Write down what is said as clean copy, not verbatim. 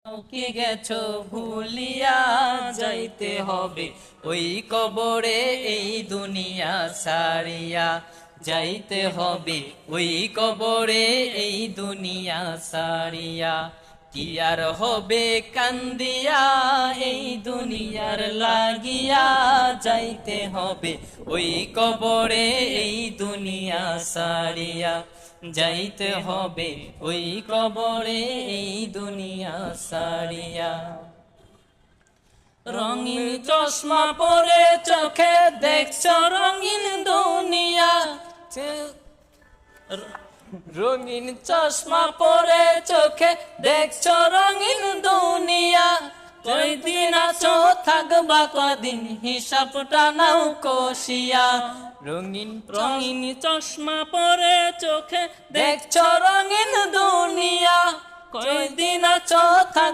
কি গেছো ভুলিয়া যাইতে হবে ওই কবরে এই দুনিয়া সারিয়া যাইতে হবে ওই কবরে এই দুনিয়া সারিয়া কি আর হবে কান্দিয়া এই দুনিয়ার লাগিয়া যাইতে হবে ওই কবরে এই দুনিয়া সারিয়া যাইতে হবে ওই কবরে এই দুনিয়া সারিয়া রঙিন চশমা পরে চোখে দেখছো রঙিন দুনিয়া রঙিন চশমা পরে চোখে দেখছো রঙিন দুনিয়া কয়দিন আছো থাকবা কদিন হিসাবটা নাও কষিয়া রঙিন রঙিন চশমা পরে চোখে দেখছো রঙিন দুনিয়া কয়দিন আছো